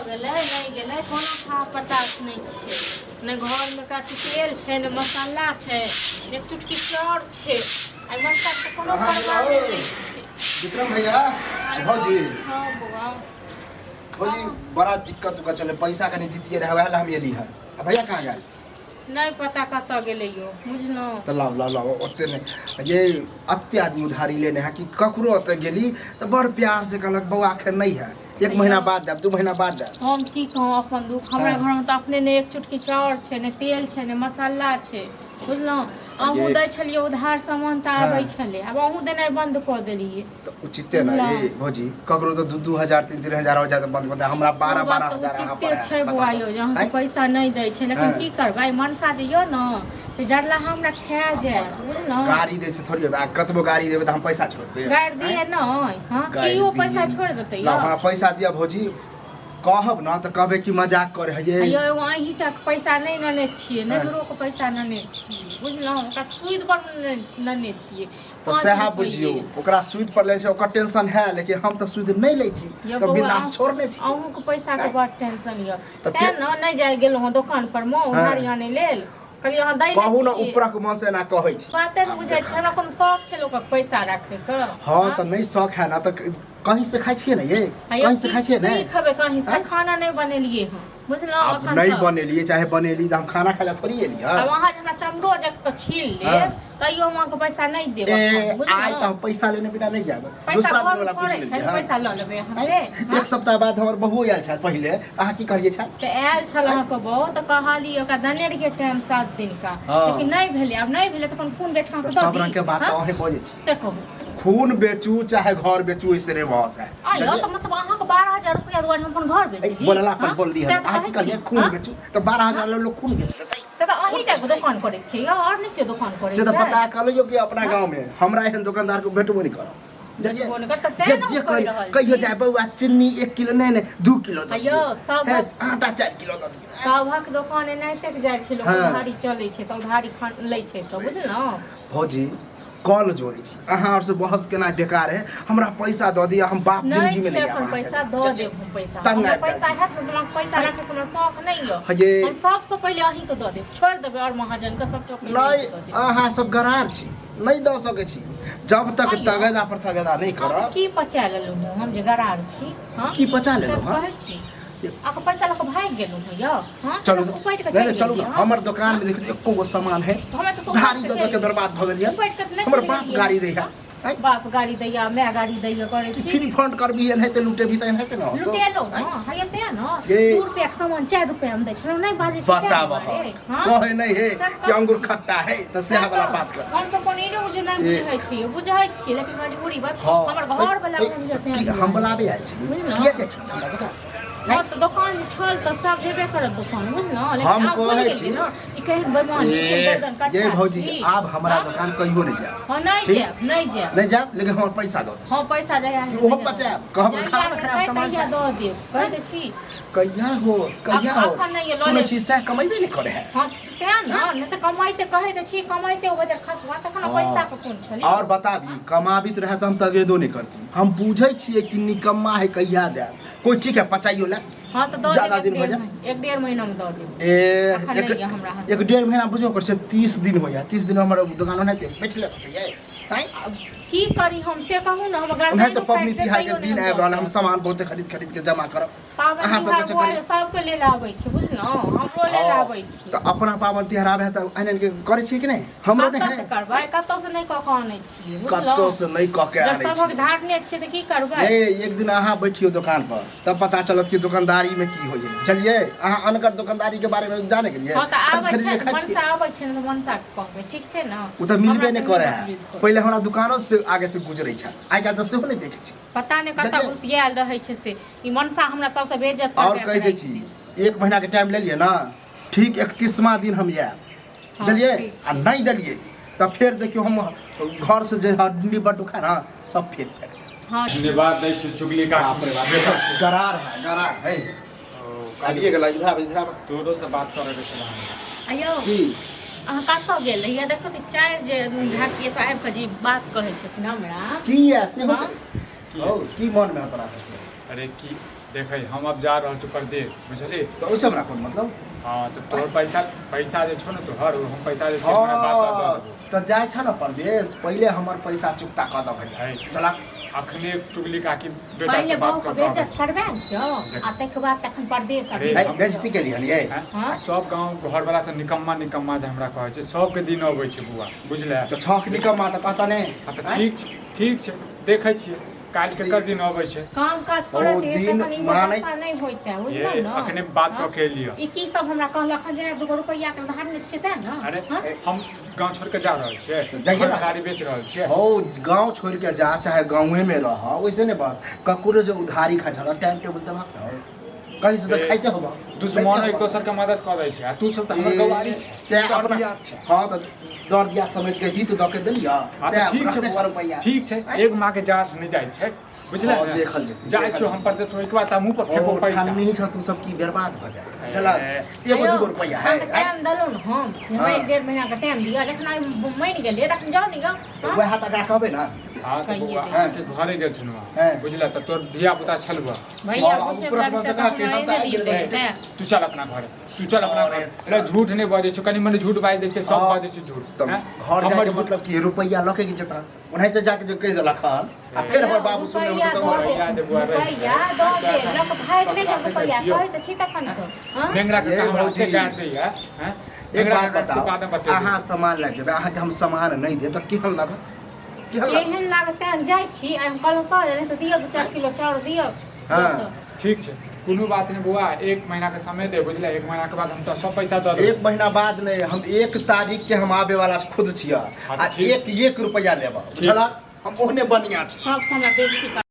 गेलै नहीं गेलै कोनो खा पता नहीं छै ने घर में काटी तेल छै ने मसाला छै ने चुटकी चाउर छै आई मसाला के कोनो परवाह नहीं छै विक्रम भैया भौजी हां बुआ भौजी बड़ा दिक्कत का चले पैसा कनी दीतिए रहे वाला हम ये दी है अब भैया कहां गए नहीं पता कत गेलै यो बुझलो तो लाओ ओते ने ये अत्ते आदमी उधारी लेने है कि ककरो ओते गेली तो बड़ प्यार से कहलक बउआ आखिर नहीं है 1 महीना बाद दे 2 महीना बाद दे हम की कहूं अपन दुख हमरा घर में तो अपने ने एक चुटकी चाउर छै ने तेल छै ने मसाला छै बुझलो अहूँ दै छलिए उधार सामान त आबै छले अब अहूँ देनाइ बंद क देलिए तो उचिते ना ये भौजी ककरो तो 2-2000 3-3000 हो जाए तो बंद कर दे हमरा 12-12000 रहा उचिते छै बुआ यो जहाँ के पैसा नहीं दै छै लेकिन की करबै मनसा दियो न तो जरला हमरा खा जाए बुझलो गाड़ी दे से थोड़ी होता कतबो गाड़ी देबे त हम पैसा छोड़ देब गाड़ी दिए नहीं हां कियो पैसा छोड़ देतै ला हां पैसा दिया भौजी कहब ना तो कहबे कि मजाक करे है ये यो अहीं तक पैसा नहीं नने छिए नगरो के पैसा नने छिए बुझलो ओकरा सुध पर नने छिए तो सह बुझियो ओकरा सुध पर ले छै ओकर टेंशन है लेकिन हम तो सुध नहीं ले छी तो बिंदास छोड़ने छी अहूँ के पैसा के बड़ टेंशन य त न नहीं जाय गेलो दुकान पर म उधारी आने लेल कहलिए अहाँ दै कहू ना ऊपर के मन से ना कहै छी बाते न बुझै छै हमरा कोन शौक छै लोक पैसा राखे के हां तो नहीं शौक है ना तो कहीं से खाई छिए ना ये कहीं से खाई छिए ना नहीं खाबे कहीं से खाना नहीं बनेलिए हम बुझलो अब नहीं बनेलिए चाहे बनेली तो हम खाना खाला थोड़ी एली अब वहां हमरा चमड़ो जक तो छील ले तइयो वहां के पैसा नहीं देब आई तो हम पैसा लेने बिना नहीं जाब दूसरा दिन वाला पूछ लेलिए पैसा ल लेबे हमसे 1 सप्ताह बाद हमर बहू आयल छ पहले अहाँ की करिए छ तो आयल छल अहाँ के बहु तो कहली ओकरा दनेर के टाइम 7 दिन का लेकिन नहीं भेले अब नहीं भेले तो अपन खून बेच के सब रंग के बात अहे बोले छी से कहू खून बेचू चाहे घर बेचू इसरे बहस है आयो तो मतलब अहाँ के 12000 रुपया दुआरे हम अपन घर बेचली बोलला पर बोल दी है अहाँ की करिए खून बेचू तो 12000 लोग खून बेचते से तो अहीं तक दुकान करे छी और नहीं के दुकान करे से तो पता कलियो कि अपना गांव में हमरा एहन दुकानदार को भेटबो नहीं करो जे कहियो जाए बउआ चीनी 1 किलो नहीं 2 किलो दो अयो सब आटा 4 किलो दो सबहक दुकान नहीं तक जाय छै लोग उधारी चले छै तो उधारी लै छै तो बुझलो भौजी कॉल जोड़ी छी अहाँ और से बहस केना बेकार है हमरा पैसा दो दिया हम बाप जिंदगी में नहीं अपन पैसा दो दे हम पैसा हमरा पैसा है तो तुम पैसा रखे कोनो शौक नहीं हो हम सबसे पहले अहीं को दो दे छोड़ देबे और महाजन का सब चौक नहीं अहाँ सब गरार छी नहीं दो सके छी जब तक तगेदा पर तगेदा नहीं करब की पचा लेलु हम जे गरार छी हां की पचा लेलु हां आके पैसा लक भाग गेलु भैया हां चलो नहीं चलो ना हमर दुकान में देखियो एको गो सामान है भारी दो के बर्बाद भ गेलिए हमर बाप गाड़ी दैया बाप गाड़ी दैया मैं गाड़ी दैया करे छी फ्री फंड करबी है त लूटे भी त है त न लूटे लो हां है ते न 2 रुपया के सामान 4 रुपया में दै छलो नहीं बाजे छी बताब कहे नहीं है कि अंगूर खट्टा है त सेहा वाला बात कर हम सब कोनी ने मुझे नहीं बुझै छी लेकिन मजबूरी बात हमर घर वाला नहीं जते हम बुलाबे आइ छी किया जाय छी हमरा दुकान हां तो दुकान छल त सब जेबे करत दुकान बुझलो हम कहै छी न कि कहीं बदमान छी गर्दन काट ये भौजी आब हमरा दुकान कहियो नहीं जा हां नहीं जा लेकिन हमर पैसा दो हां पैसा जाय है ओहो पचा कहब खराब खराब सामान छै दो दे कह दे छी कहिया हो सुनै छी सह कमाइबे नहीं करे है हां क्या न त कमाइते कहै त छी कमाइते ओ वजह खसवा तखन पैसा के कोन छली और बताबी कमाबित रहे त हम तगेदो नहीं करती हम पूछै छिए कि निकम्मा है कहिया दे कोई ठीक है पचाइयो ला हां तो दो ज्यादा दिन हो जा 1.5 महीना में दो दे ए 1.5 महीना बुझो कर से 30 दिन हो जा 30 दिन हमर दुकान नहीं बैठले रहते की करी हम से कहूं न हम गाड़ी नहीं तो पबनी तिहार के दिन आब रहल हम सामान बहुत खरीद के जमा करब अहाँ सब के ले आबै छी बुझलो हमरो ले आबै छी तो अपना पावन तिहार आबे त आनन के करे छी कि नहीं हमरो नहीं है करबै कत्तो से नहीं क के आनै छी बुझलो कत्तो से नहीं क के आनै छी सबक धारने छी त की करबै ए एक दिन अहाँ बैठियो दुकान पर तब पता चलत कि दुकानदारी में की होय चलिए अहाँ अनकर दुकानदारी के बारे में जाने के लिए हां त आबै छै मनसा आबै छै न मनसा कहबै ठीक छै न उ त मिलबे नहीं करे है पहले हमरा दुकानो से आगे से गुजरै छै आइ काल त सेहो नहीं देखे छी पता नहीं कत्ता घुसियाल रहै छै से ई मनसा हमरा सबसे बेइज्जत और कह दे छी 1 महीना के टाइम ले लिए ना ठीक 31वां दिन हम आएब चलिए आ नहीं दलिए तब फिर देखियो हम घर से जे हड्डी बटू खा ना सब फेंक हां धन्यवाद दै छी चुगली का गरार है आबिए गेला इधर तोरो से बात करे के छला आयो की अहाँ कत्तो गेल रहिए देखो त चार जे ढाकिए तो आबि के जी बात कहै छथिन हमरा की है से हो की मन में तोरा से अरे की देखे हम अब जा रहल छी परदेश बुझली। तो ओइसे हमरा कोन मतलब? हाँ तो तोहर पैसा जे छो न तोहर हम पैसा जे छै हमरा बात दऽ देबो। तो जाय छ न परदेश पहिले हमर पैसा चुकता क दऽ भाई। चला अखने चुगली काकी बेटा पहिले से बहु बात के कर बेइज्जत करबे क्यों आ तक बाद तखन परदेश अरे, अभी हम- बेइज्जती के लिए हलिए। हाँ? सब गांव घर वाला सब निकम्मा जे हमरा कहै छै सबके दिन अबै छै बुआ बुझले। तो छक निकम्मा त कहता ने। हाँ तो ठीक छै देखै छियै काल्हि केकर दिन अबै छै। काम काज ओ करत दिन तखन ई मानै- व्यवस्था नहि होइते ये बुझलौ न। अखने बात हाँ? कऽ के लिअ। ई की सब हमरा कहलक जे 2 रुपया के उधार नहि छै तें न। अरे हाँ? हम गांव छोड़ के जा रहल छियै जाइए ना। गाड़ी बेच रहल छियै। हो गांव छोड़ के जा चाहे गांवे में रह वैसे ने बस ककरो जो उधारी खा जा टाइम टेबल त कहीं से तो ए, खाइते होबा। दुश्मन एक दोसर के मदद कऽ दै छै आ तू सब तऽ हमर गवारी छै ते तोहर अपना बियाह छै। हां त दर दिया समझ के हित द के देलिया। हाँ तो ठीक छै बुआ, ठीक छै एक माँ के जांच नहीं जाइ छै बुझले हाँ, ने? देखल जेतै, जाइ देखल छियो हम परदेश छोड़ के बाद ता मुंह पर फेंको ओ पैसा। ठान नहीं छ तू सब की बर्बाद हो जाए। चला ए, एगो 2 रुपया है। टाइम दलो न हम हाँ। 1.5 महीना का टाइम दिया जखन आई मान गेलिए तखन जाओ नहीं गा। वह तक कहबे ना। हाँ तो कहिए बुआ दे। हाँ के घरे गेल छनुआ हाँ। बुझला त तोर धिया पुता छलुआ। भैया हाँ, पूछे पूरा बड़ा मजा के हम त आइ गेल रही। तू चल अपना घरे तू चल अपना अरे, घरे। चल। अरे झूठ नहीं बाजै छौ कनी मनी झूठ बाजि दै छै सब हाँ। बाजै छै झूठ। तब हाँ? घर हमर जाके झूठ- मतलब कि रुपया लके के जता ओनाहिते जाके जो कह देलक हन आ फिर हमर बाबू सुने रुपया तो दो रुपया दे बुआ रे। रुपया दो दे लक भाग ले जा रुपया कहे त छी तखन से। हां नेंगरा के ये हमरा भौजी। के गाड़ दैया हैं? एक नेंगरा बात के बाद बताओ बतेबो। अहाँ सामान ले जेबै अहाँ के हम सामान नहीं दे तो केहन लागत? केहन लागत? एहन लागते जाइ छी आ हम कहलौ त नहीं तो दियो 2-4 किलो चाउर दियो। हाँ। ठीक छै कोनो बात नहीं बुआ 1 महीना के समय दे बुझले 1 महीना के बाद हम तो सब पैसा दऽ देब। 1 महीना बाद नहीं हम 1 तारीख के हम आवे वाला खुद छिया हाँ, आ ठीक। 1 रुपया लेबा बुझला हम ओहने बनिया छी। सब समय बेइज्जती